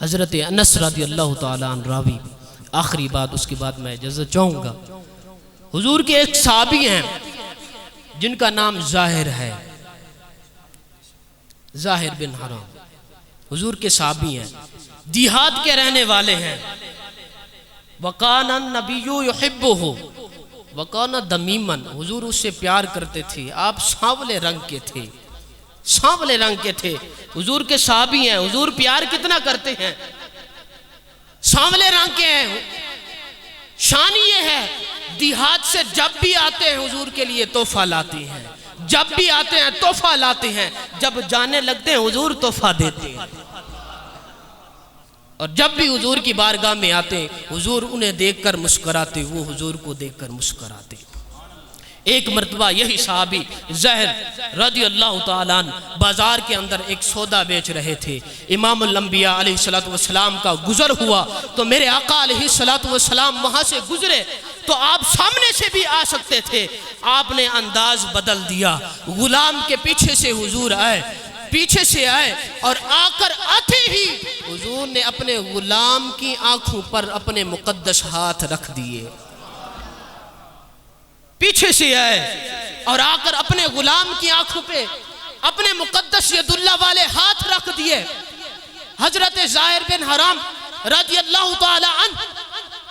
حضرت انس رضی اللہ تعالیٰ عنہ راوی، آخری بات اس کے بعد میں اجازت چاہوں گا۔ حضور کے ایک صحابی ہیں جن کا نام ظاہر ہے، ظاہر بن حرام، حضور کے صحابی ہیں، دیہات کے رہنے والے ہیں۔ وَقَانَ النَّبِيُّ يُحِبُّهُ وَقَانَ دَمِيمًا، حضور اس سے پیار کرتے تھے، آپ سانولے رنگ کے تھے، سانولے رنگ کے تھے، حضور کے صحابی ہیں، حضور پیار کتنا کرتے ہیں، سانولے رنگ کے ہیں۔ شان یہ ہے دیہات سے جب بھی آتے ہیں حضور کے لیے تحفہ لاتے ہیں، جب بھی آتے ہیں تحفہ لاتے ہیں، جب جانے لگتے ہیں حضور تحفہ دیتے ہیں، اور جب بھی حضور کی بارگاہ میں آتے ہیں حضور انہیں دیکھ کر مسکراتے، وہ حضور کو دیکھ کر مسکراتے۔ ایک مرتبہ یہی صحابی زہر رضی اللہ تعالیٰ عنہ بازار کے اندر ایک سودا بیچ رہے تھے، امام الانبیاء علیہ السلام کا گزر ہوا تو میرے آقا علیہ السلام وہاں سے گزرے تو آپ سامنے سے بھی آ سکتے تھے، آپ نے انداز بدل دیا، غلام کے پیچھے سے حضور آئے، پیچھے سے آئے اور آ کر آتے ہی حضور نے اپنے غلام کی آنکھوں پر اپنے مقدس ہاتھ رکھ دیے، پیچھے سے آئے اور آ کر اپنے غلام کی آنکھوں پہ اپنے مقدس ید اللہ والے ہاتھ رکھ دیے۔ حضرت ظاہر بن حرام رضی اللہ تعالی عنہ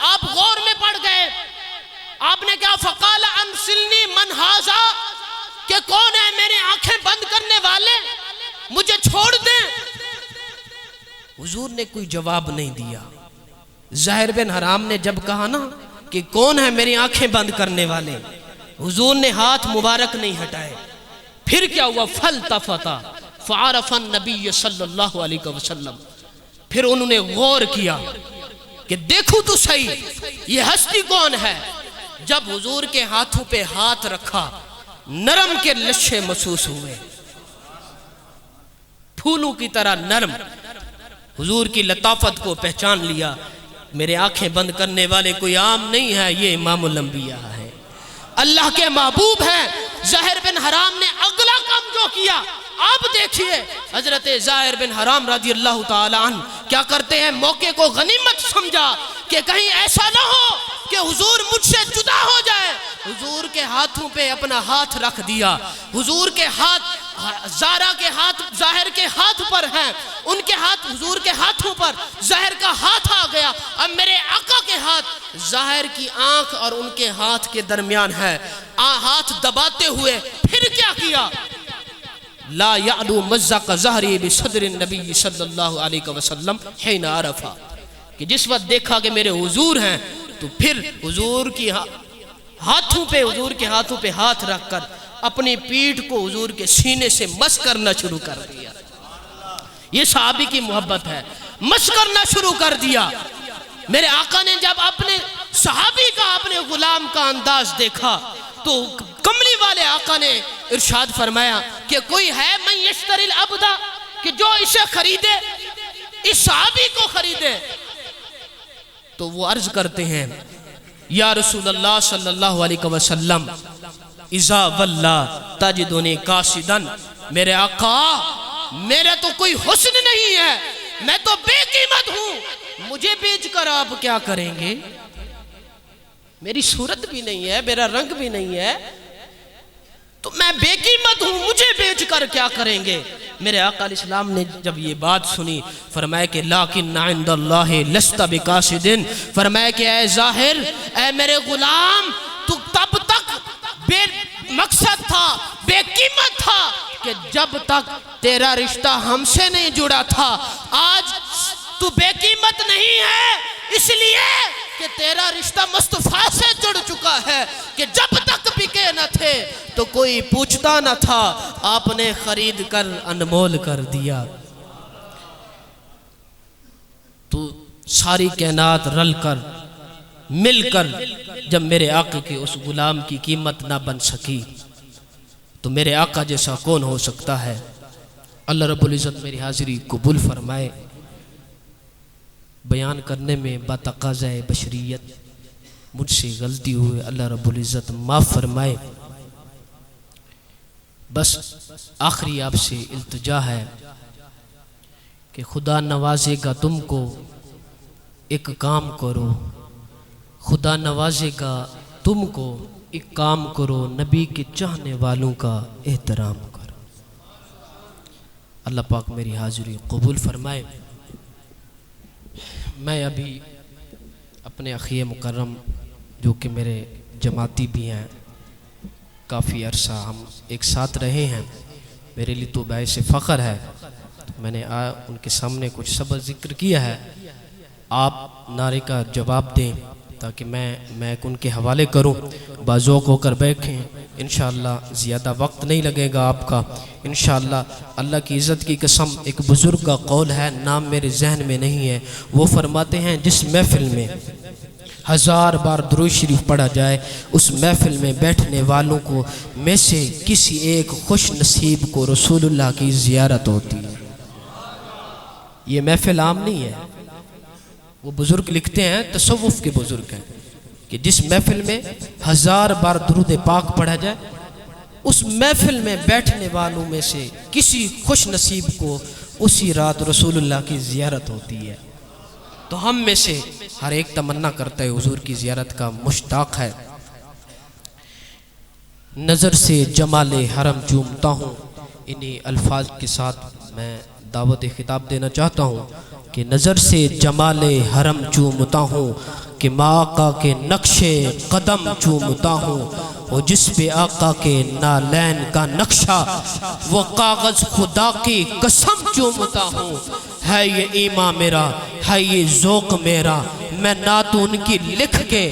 آپ غور میں پڑ گئے، آپ نے کہا فقال انسلنی من ھذا، کہ کون ہے میرے آنکھیں بند کرنے والے، مجھے چھوڑ دیں۔ حضور نے کوئی جواب نہیں دیا۔ ظاہر بن حرام نے جب کہا نا کہ کون ہے میری آنکھیں بند کرنے والے، حضور نے ہاتھ مبارک نہیں ہٹائے۔ پھر کیا ہوا؟ فَالْتَفَتَ فَعَرَفَ النَّبِيَّ صلی اللہ علیہ وسلم، پھر انہوں نے غور کیا کہ دیکھو تو صحیح یہ ہستی کون ہے۔ جب حضور کے ہاتھوں پہ ہاتھ رکھا نرم کے لشے محسوس ہوئے، پھولوں کی طرح نرم، حضور کی لطافت کو پہچان لیا۔ میرے آنکھیں بند کرنے والے کوئی عام نہیں ہے، یہ امام الانبیاء ہے، اللہ کے محبوب ہیں۔ ظاہر بن حرام نے اگلا کام جو کیا آپ دیکھیے، حضرت ظاہر بن حرام رضی اللہ تعالی عنہ کیا کرتے ہیں، موقع کو غنیمت سمجھا کہ کہیں ایسا نہ ہو کہ حضور مجھ سے جدا ہو جائے، حضور کے ہاتھوں پہ اپنا ہاتھ رکھ دیا۔ حضور کے ہاتھ زارا کے ہاتھ ظاہر کے ہاتھ پر ہیں، ان کے ہاتھ حضور کے ہاتھوں پر ظاہر کا ہاتھ آ گیا، اب میرے آقا کے ہاتھ ظاہر کی آنکھ اور ان کے ہاتھ کے درمیان ہے، ہاتھ دباتے ہوئے پھر کیا کیا؟ لا یعلو مزق ظہری بصدر النبی صلی اللہ علیہ وسلم حین عرفہ، کہ جس وقت دیکھا کہ میرے حضور ہیں تو پھر حضور کی ہاتھوں پہ حضور کے ہاتھوں پہ ہاتھ رکھ کر اپنی پیٹھ کو حضور کے سینے سے مس کرنا شروع کر دیا۔ یہ صحابی کی محبت ہے، مس کرنا شروع کر دیا۔ میرے آقا نے جب اپنے صحابی کا اپنے غلام کا انداز دیکھا تو کملی والے آقا نے ارشاد فرمایا کہ کوئی ہے من یشتری العبد، کہ جو اسے خریدے، اس صحابی کو خریدے۔ تو وہ عرض کرتے ہیں یا رسول اللہ صلی اللہ علیہ وسلم اذا واللہ تجدنی قاصدن، میرے آقا میرا تو کوئی حسن نہیں ہے، میں تو بے قیمت ہوں، مجھے بیچ کر آپ کیا کریں گے؟ میری صورت بھی نہیں ہے، میرا رنگ بھی نہیں ہے، تو میں بے قیمت ہوں، مجھے بیچ کر کیا کریں گے؟ میرے آقا علیہ السلام نے جب یہ بات سنی فرمایا کہ لیکن عند اللہ لست بقاصدن، فرمایا کہ اے ظاہر، اے میرے غلام، تو تب تک بے مقصد تھا، بے قیمت تھا کہ جب تک تیرا رشتہ ہم سے نہیں جڑا تھا۔ آج تو بے قیمت نہیں ہے اس لیے کہ تیرا رشتہ مصطفیٰ سے جڑ چکا ہے، کہ جب تک بکے نہ تھے تو کوئی پوچھتا نہ تھا، آپ نے خرید کر انمول کر دیا۔ تو ساری کائنات رل کر مل کر جب میرے آقا کے اس غلام کی قیمت نہ بن سکی تو میرے آقا جیسا کون ہو سکتا ہے؟ اللہ رب العزت میری حاضری قبول فرمائے۔ بیان کرنے میں بتقاضۂ بشریت مجھ سے غلطی ہوئے، اللہ رب العزت معاف فرمائے۔ بس آخری آپ سے التجا ہے کہ کہ خدا نوازے گا تم کو، ایک کام کرو، خدا نوازے گا تم کو، ایک کام کرو، نبی کے چاہنے والوں کا احترام کرو۔ اللہ پاک میری حاضری قبول فرمائے۔ میں ابھی اپنے اخی مکرم جو کہ میرے جماعتی بھی ہیں، کافی عرصہ ہم ایک ساتھ رہے ہیں، میرے لیے تو باعث فخر ہے، میں نے ان کے سامنے کچھ سبق ذکر کیا ہے، آپ نعرے کا جواب دیں تاکہ میں ان کے حوالے کروں، باذوق ہو کر بیٹھیں، انشاءاللہ زیادہ وقت نہیں لگے گا آپ کا انشاءاللہ۔ اللہ کی عزت کی قسم، ایک بزرگ کا قول ہے، نام میرے ذہن میں نہیں ہے، وہ فرماتے ہیں جس محفل میں 1000 بار درود شریف پڑھا جائے، اس محفل میں بیٹھنے والوں کو میں سے کسی ایک خوش نصیب کو رسول اللہ کی زیارت ہوتی ہے۔ یہ محفل عام نہیں ہے، وہ بزرگ لکھتے ہیں، تصوف کے بزرگ ہیں، کہ جس محفل میں 1000 بار درود پاک پڑھا جائے، اس محفل میں بیٹھنے والوں میں سے کسی خوش نصیب کو اسی رات رسول اللہ کی زیارت ہوتی ہے۔ تو ہم میں سے ہر ایک تمنا کرتا ہے حضور کی زیارت کا، مشتاق ہے۔ نظر سے جمال حرم چومتا ہوں، انہی الفاظ کے ساتھ میں دعوت خطاب دینا چاہتا ہوں کہ نظر سے جمال حرم چومتا ہوں، کہ ماں آقا کے نقش قدم چومتا ہوں، اور جس پہ آقا کے نالین کا نقشہ وہ کاغذ خدا کی قسم چومتا ہوں۔ ہے یہ ایمان میرا، ہے یہ ذوق میرا، میں نعت ان کی لکھ کے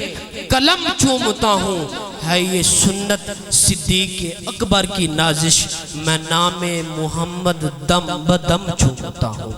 قلم چومتا ہوں۔ ہے یہ سنت صدیق اکبر کی نازش، میں نام محمد دم بدم چومتا ہوں۔